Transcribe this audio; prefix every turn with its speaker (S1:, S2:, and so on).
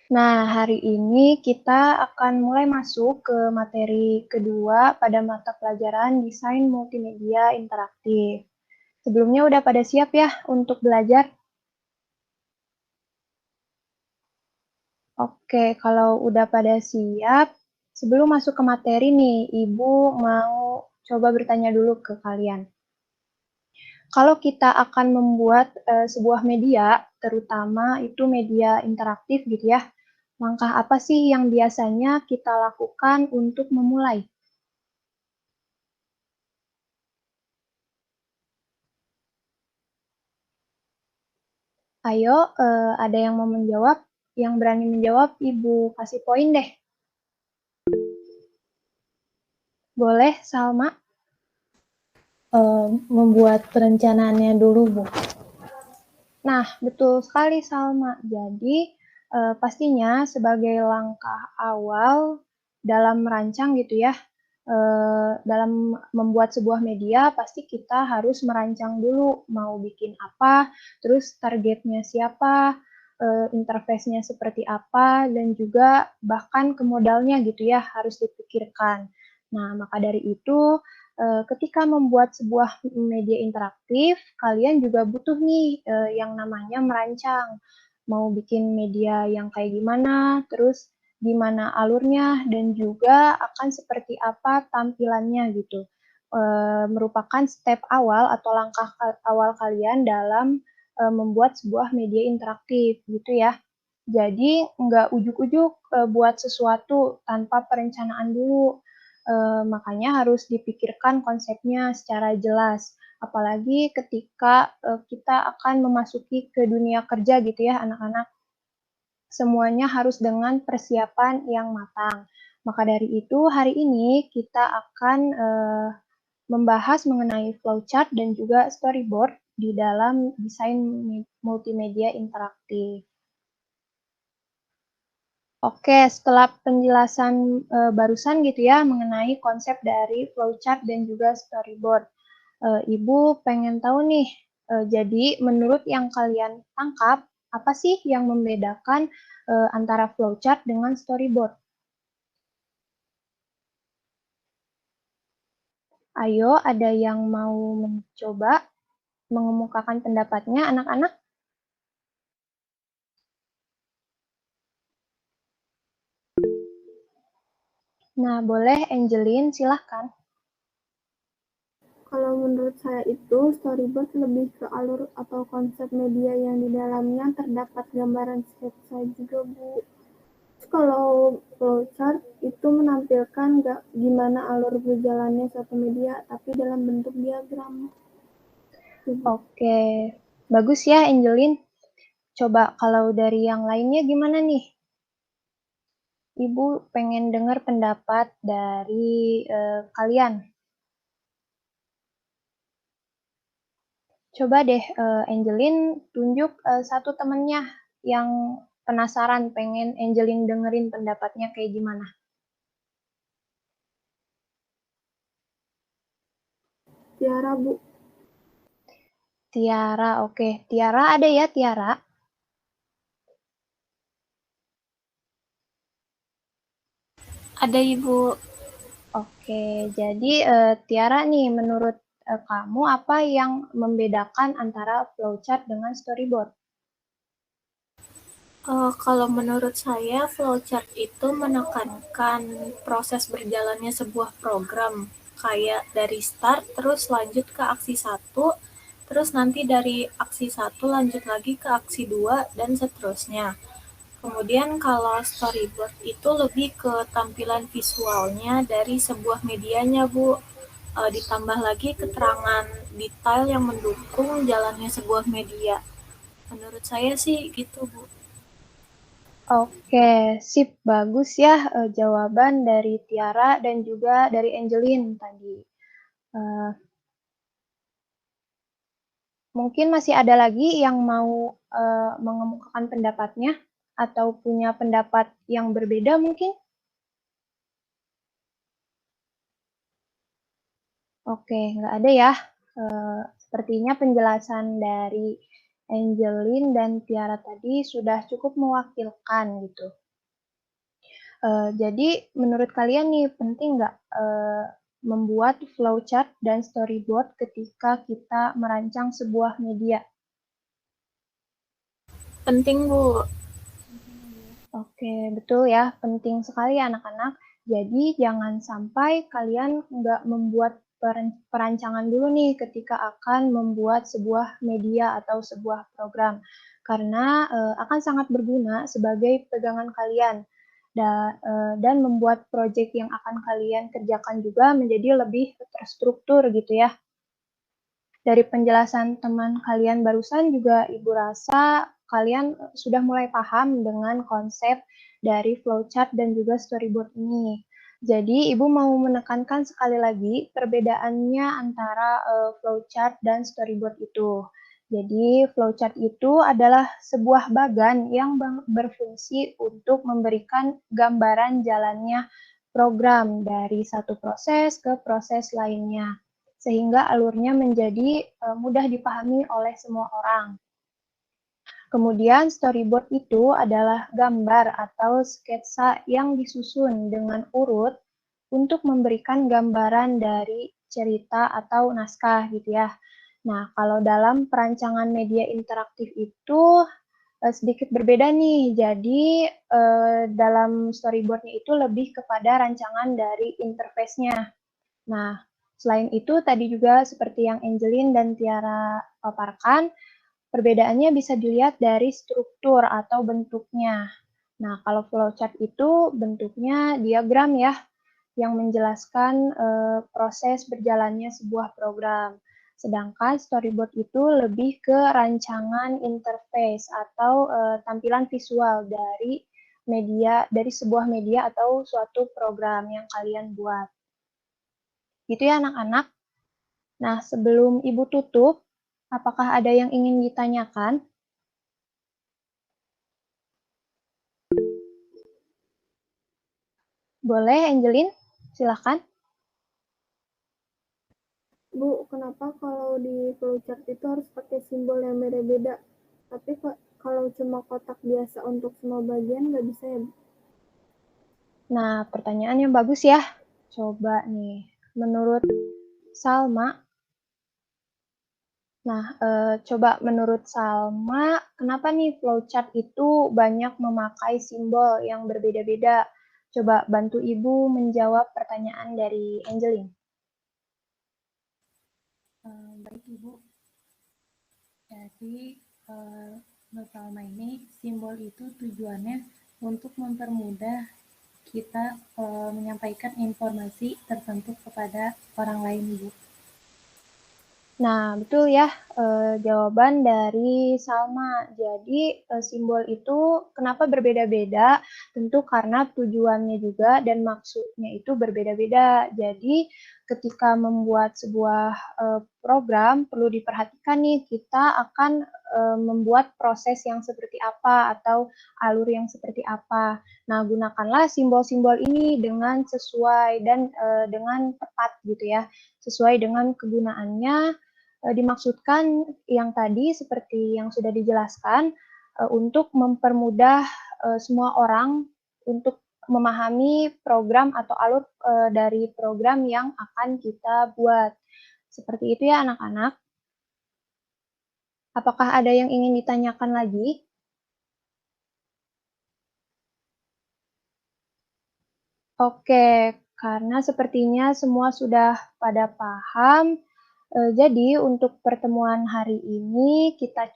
S1: Nah, hari ini kita akan mulai masuk ke materi kedua pada mata pelajaran Desain Multimedia Interaktif. Sebelumnya udah pada siap ya untuk belajar? Oke, kalau udah pada siap, sebelum masuk ke materi nih, Ibu mau coba bertanya dulu ke kalian. Kalau kita akan membuat sebuah media, terutama itu media interaktif gitu ya, langkah apa sih yang biasanya kita lakukan untuk memulai? Ayo, ada yang mau menjawab? Yang berani menjawab, Ibu kasih poin deh. Boleh, Salma?
S2: Membuat perencanaannya dulu, Bu.
S1: Nah, betul sekali, Salma. Jadi, pastinya sebagai langkah awal dalam merancang gitu ya, dalam membuat sebuah media, pasti kita harus merancang dulu mau bikin apa, terus targetnya siapa, interface-nya seperti apa, dan juga bahkan ke modalnya gitu ya, harus dipikirkan. Nah, maka dari itu, ketika membuat sebuah media interaktif, kalian juga butuh nih yang namanya merancang. Mau bikin media yang kayak gimana, terus gimana alurnya, dan juga akan seperti apa tampilannya gitu. Merupakan step awal atau langkah awal kalian dalam membuat sebuah media interaktif gitu ya. Jadi nggak ujuk-ujuk buat sesuatu tanpa perencanaan dulu. Makanya harus dipikirkan konsepnya secara jelas. Apalagi ketika kita akan memasuki ke dunia kerja gitu ya anak-anak. Semuanya harus dengan persiapan yang matang. Maka dari itu hari ini kita akan membahas mengenai flowchart dan juga storyboard di dalam desain multimedia interaktif. Oke, setelah penjelasan barusan gitu ya mengenai konsep dari flowchart dan juga storyboard, Ibu pengen tahu nih, jadi menurut yang kalian tangkap, apa sih yang membedakan antara flowchart dengan storyboard? Ayo, ada yang mau mencoba mengemukakan pendapatnya, anak-anak? Nah, boleh Angelin, silahkan.
S3: Kalau menurut saya itu storyboard lebih ke alur atau konsep media yang di dalamnya terdapat gambaran sketsa juga, Bu. Terus kalau flowchart itu menampilkan gimana alur berjalannya suatu media, tapi dalam bentuk diagram.
S1: Oke, bagus ya Angelin. Coba kalau dari yang lainnya gimana nih? Ibu pengen dengar pendapat dari kalian. Coba deh Angelin tunjuk satu temennya yang penasaran pengen Angelin dengerin pendapatnya kayak gimana.
S3: Tiara, Bu.
S1: Tiara, oke. Tiara ada ya Tiara?
S2: Ada, Ibu.
S1: Oke, jadi Tiara nih menurut kamu apa yang membedakan antara flowchart dengan storyboard?
S2: Kalau menurut saya, flowchart itu menekankan proses berjalannya sebuah program, kayak dari start terus lanjut ke aksi satu, terus nanti dari aksi satu lanjut lagi ke aksi 2 dan seterusnya. Kemudian kalau storyboard itu lebih ke tampilan visualnya dari sebuah medianya, Bu. Ditambah lagi keterangan detail yang mendukung jalannya sebuah media. Menurut saya sih gitu, Bu.
S1: Oke, sip, bagus ya jawaban dari Tiara dan juga dari Angelin tadi. Eh, Mungkin masih ada lagi yang mau mengemukakan pendapatnya atau punya pendapat yang berbeda mungkin? Oke, nggak ada ya. Sepertinya penjelasan dari Angelin dan Tiara tadi sudah cukup mewakilkan gitu. Jadi menurut kalian nih penting nggak membuat flowchart dan storyboard ketika kita merancang sebuah media?
S2: Penting, Bu.
S1: Oke, betul ya, penting sekali anak-anak. Jadi jangan sampai kalian nggak membuat perancangan dulu nih ketika akan membuat sebuah media atau sebuah program. Karena akan sangat berguna sebagai pegangan kalian. Dan membuat proyek yang akan kalian kerjakan juga menjadi lebih terstruktur gitu ya. Dari penjelasan teman kalian barusan juga Ibu rasa kalian sudah mulai paham dengan konsep dari flowchart dan juga storyboard ini. Jadi Ibu mau menekankan sekali lagi perbedaannya antara flowchart dan storyboard itu. Jadi flowchart itu adalah sebuah bagan yang berfungsi untuk memberikan gambaran jalannya program dari satu proses ke proses lainnya, sehingga alurnya menjadi mudah dipahami oleh semua orang. Kemudian storyboard itu adalah gambar atau sketsa yang disusun dengan urut untuk memberikan gambaran dari cerita atau naskah gitu ya. Nah, kalau dalam perancangan media interaktif itu sedikit berbeda nih. Jadi dalam storyboardnya itu lebih kepada rancangan dari interface-nya. Nah, selain itu tadi juga seperti yang Angelin dan Tiara paparkan, perbedaannya bisa dilihat dari struktur atau bentuknya. Nah, kalau flowchart itu bentuknya diagram ya, yang menjelaskan proses berjalannya sebuah program. Sedangkan storyboard itu lebih ke rancangan interface atau tampilan visual dari sebuah media atau suatu program yang kalian buat. Gitu ya anak-anak. Nah, sebelum Ibu tutup, apakah ada yang ingin ditanyakan? Boleh, Angelin? Silakan.
S3: Bu, kenapa kalau di flowchart itu harus pakai simbol yang beda-beda? Tapi kalau cuma kotak biasa untuk semua bagian nggak bisa ya, Bu?
S1: Nah, pertanyaan yang bagus ya. Coba nih, menurut Salma, coba menurut Salma, kenapa nih flowchart itu banyak memakai simbol yang berbeda-beda? Coba bantu Ibu menjawab pertanyaan dari Angelin.
S4: Baik Ibu, jadi menurut Salma ini simbol itu tujuannya untuk mempermudah kita menyampaikan informasi tertentu kepada orang lain, Bu.
S1: Nah, betul ya jawaban dari Salma. Jadi simbol itu kenapa berbeda-beda? Tentu karena tujuannya juga dan maksudnya itu berbeda-beda. Jadi ketika membuat sebuah program perlu diperhatikan nih kita akan membuat proses yang seperti apa atau alur yang seperti apa. Nah, gunakanlah simbol-simbol ini dengan sesuai dan dengan tepat gitu ya, sesuai dengan kegunaannya. Dimaksudkan yang tadi seperti yang sudah dijelaskan untuk mempermudah semua orang untuk memahami program atau alur dari program yang akan kita buat. Seperti itu ya anak-anak. Apakah ada yang ingin ditanyakan lagi? Oke, karena sepertinya semua sudah pada paham, jadi untuk pertemuan hari ini kita